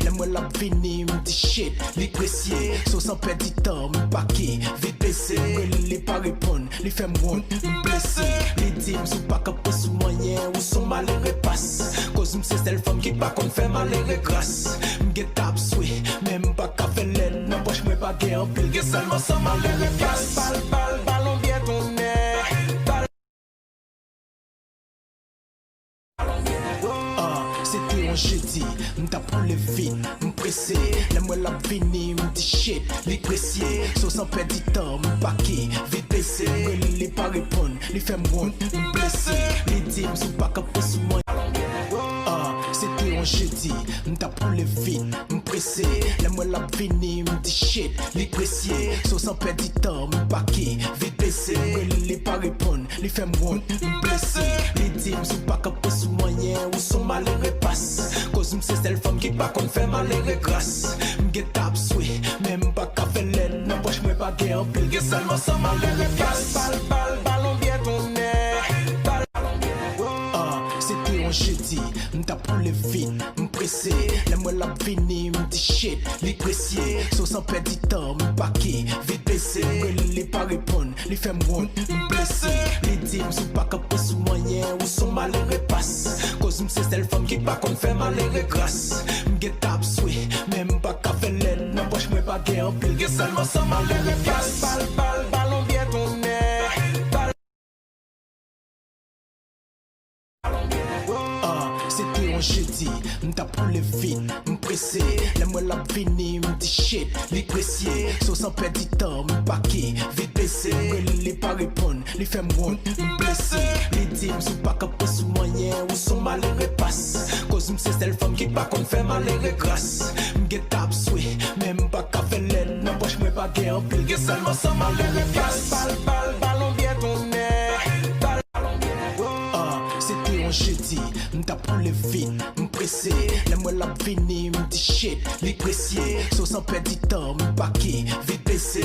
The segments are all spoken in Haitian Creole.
les moi la vini, m'di shit, li pressé, so sans perdre du temps, m'paqué, vite baissé, li pas répondre, li fait m'want, m'blessé, li dit m'sou pas capé sous moyen, ou son malheureux passe, cause m'sais c'est le femme qui pas qu'on fait malheureux grâce, m'get tap soué, même pas qu'à faire l'aile, n'empêche moi pas guère en pile, que seulement sans malheureux passe, ballon bien tourné. C'était un jeudi, m't'a pour le vide, m'pressé, la moi la vini, m'di shit, li pressé, so sans perdre du temps, m'paqué, vite baissé, li pas répondre, li fait m'want, m'blessé, li dit m'sou pas capé sous moi. C'était un jeudi, m't'a pour le vide, m'pressé, la moi la vini, m'di shit, li pressé, so sans perdre du temps, m'paqué, vite baissé, li pas répondre, li fait m'want, m'blessé, li dit m'sou pas capé sous moyen, ou son malheureux passe, cause m'sais c'est le femme qui pas qu'on fait malheureux grâce, m'get tap soué, même pas qu'à faire l'aile, n'empêche moi pas guère en pile, que seulement sans malheureux passe, ballon bien tourné. C'était un jeudi, m't'a pour le vide, m'pressé, la moi la vini, m'di shit, li pressé, so sans perdre du temps, m'paqué, vite baissé, li pas répondre, li fait m'want, m'blessé, li dit m'sou pas capé sous moyen, ou son malheureux passe, cause m'sais c'est le femme qui pas qu'on fait malheureux grâce, m'get tap soué, même pas qu'à faire l'aile, n'empêche moi pas guère en pile, que seulement sans malheureux passe, ballon bien tourné. C'était un jeudi, m't'a pour le vide, m'pressé, la moi la vini, m'di shit, li pressé, so sans perdre du temps, m'paqué, vite baissé, li pas répondre, li fait m'want, m'blessé, li dit m'sou pas capé sous moyen, ou son malheureux passe, cause m'sais c'est le femme qui pas qu'on fait malheureux grâce, m'get tap soué, même pas qu'à faire l'aile, n'empêche moi pas guère en pile, que seulement sans malheureux passe, ballon bien tourné. C'était un jeudi, m't'a pour le vide, m'pressé, la moi la vini, m'di shit, li pressé, so sans perdre du temps, m'paqué, vite baissé,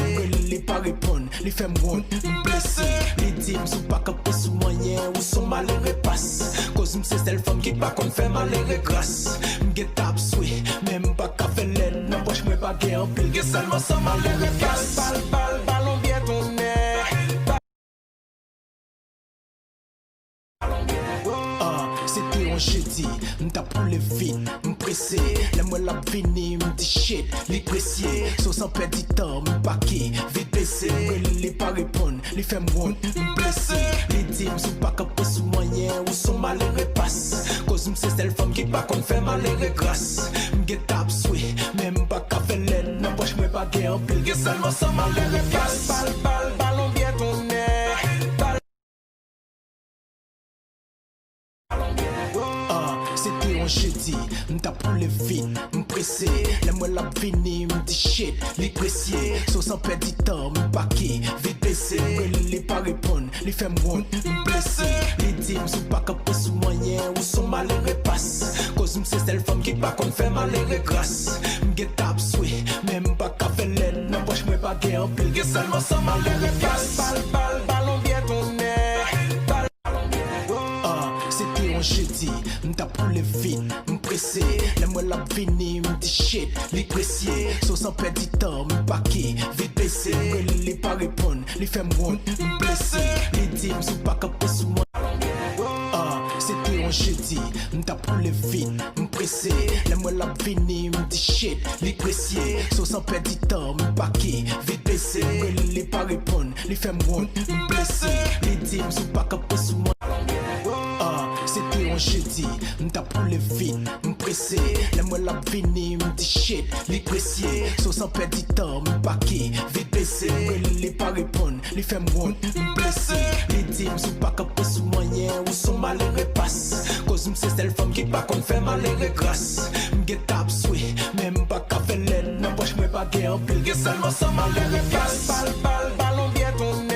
li pas répondre, li fait m'want, m'blessé, li dit m'sou pas capé sous moyen, ou son malheureux passe, cause m'sais c'est le femme qui pas qu'on fait malheureux grâce, m'get tap soué, même pas qu'à faire l'aile, n'empêche moi pas guère en pile, que seulement sans malheureux passe, ballon bien tourné. C'était un jeudi, m't'a pour le vide, m'pressé, la moi la vini, m'di shit, li pressé, so sans perdre du temps, m'paqué, vite baissé, li pas répondre, li fait m'want, m'blessé, li dit m'sou pas capé sous moyen, ou son malheureux passe, cause m'sais c'est le femme qui pas qu'on fait malheureux grâce, m'get tap soué, même pas qu'à faire l'aile, n'empêche moi pas guère en pile, que seulement sans malheureux passe, ballon bien tourné. C'était un jeudi, m't'a pour le vide, m'pressé, la moi la vini, m'di shit, li pressé, so sans perdre du temps, m'paqué, vite baissé, li pas répondre, li fait m'want, m'blessé, li dit m'sou pas capé sous moyen, ou son malheureux passe, cause m'sais c'est le femme qui pas qu'on fait malheureux grâce, m'get tap soué, même pas qu'à faire l'aile, n'empêche moi pas guère en pile, que seulement sans malheureux passe, ballon bien tourné. C'était un jeudi, m't'a pour le vide, m'pressé, la moi la vini, m'di shit, li pressé, so sans perdre du temps, m'paqué, vite baissé, li pas répondre, li fait m'want, m'blessé, li dit m'sou pas capé sous moi. C'était un jeudi, m't'a pour le vide, m'pressé, la moi la vini, m'di shit, li pressé, so sans perdre du temps, m'paqué, vite baissé, li pas répondre, li fait m'want, m'blessé, li dit m'sou pas capé sous moi. C'était un jeudi, m't'a pour le vide, m'pressé, la moi la vini, m'di shit, li pressé, so sans perdre du temps, m'paqué, vite baissé, li pas répondre, li fait m'want, m'blessé, li dit m'sou pas capé sous moyen, ou son malheureux passe, cause m'sais c'est le femme qui pas qu'on fait malheureux grâce, m'get tap soué, même pas qu'à faire l'aile, n'empêche moi pas guère en pile, que seulement sans malheureux passe, ballon bien tourné.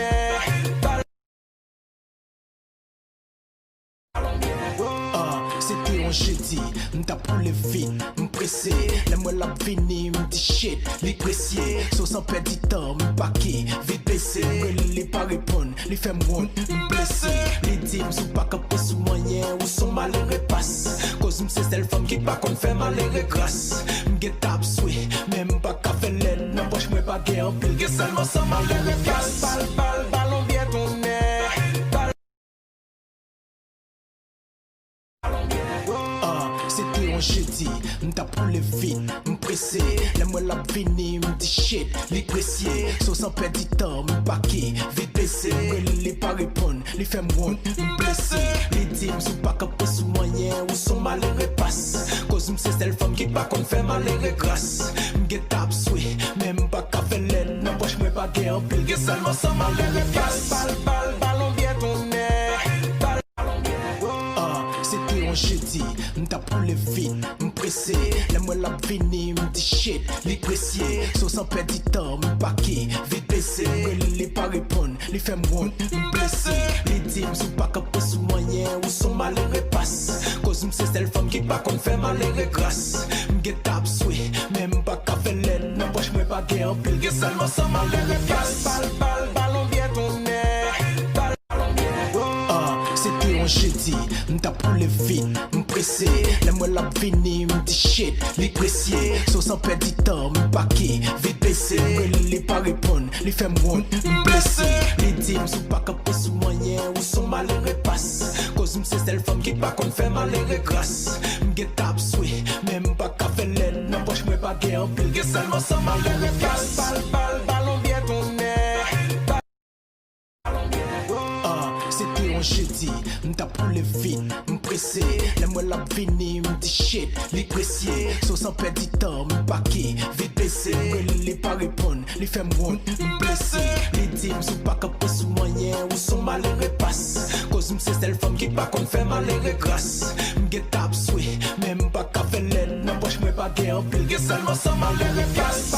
C'était un jeudi, m't'a pour le vide, m'pressé, la moi la vini, m'di shit, li pressé, so sans perdre du temps, m'paqué, vite baissé, li pas répondre, li fait m'want, m'blessé, li dit m'sou pas capé sous moyen, ou son malheureux passe, cause m'sais c'est le femme qui pas qu'on fait malheureux grâce, m'gen tap soué, même pas ka fè lèl, nan poche mwen pa gen an pile, gen seulement ça malheureux passe. Ballon bien tourné. C'était un jeudi, m'ta poule vite, m'pressé. Les moi la vini, m'di shit, li pressier. Sans perdre du temps, m'paqué, vite baissé. Les pas répondre, les fait m'want, m'blessé. Les dit m'sou pas capé sous moyen, ou son malheureux passe. Cause m'sais c'est le femme qui pas qu'on fait malheureux grâce. M'get tap soué, même pas qu'à faire l'aile, nan poche m'en pas gen en pile, gen seulement ça malheureux passe. Ballon bien tourné. C'était un jeudi, m'ta poule vite, m'pressé. Les moi la vini, m'di shit, li pressier. Sans perdre du temps, m'paqué, vite baissé. Les pas répondre, les fait m'want, m'blessé. Les dit m'sou pas capé sous moyen, ou son malheureux passe. Cause m'sais c'est le femme qui pas qu'on fait malheureux grâce. M'get tap soué, même pas qu'à faire l'aile, nan poche m'en pas gen en pile, gen seulement ça malheureux passe. Ballon bien tourné. C'était un jeudi, m'ta poule vite, m'pressé. Les moi la vini, m'di shit, li pressier. Sans perdre du temps, m'paqué, vite baissé. Les pas répondre, les fait m'want, m'blessé. Les dit m'sou pas capé sous moyen, ou son malheureux passe. Cause m'sais c'est le femme qui pas qu'on fait malheureux grâce. M'get tap soué, même pas qu'à faire l'aile, nan poche m'en pas gen en pile, gen seulement ça malheureux passe. Ballon bien tourné. C'était un jeudi, m'ta poule vite, m'pressé. Les moi la vini, m'di shit, li pressier. Sans perdre du temps, m'paqué, vite baissé. Les pas répondre, les fait m'want, m'blessé. Les dit m'sou pas capé sous moyen, ou son malheureux passe. Cause m'sais c'est le femme qui pas qu'on fait malheureux grâce. M'get tap soué, même pas qu'à faire l'aile, nan poche m'en pas gen en pile, gen seulement ça malheureux passe.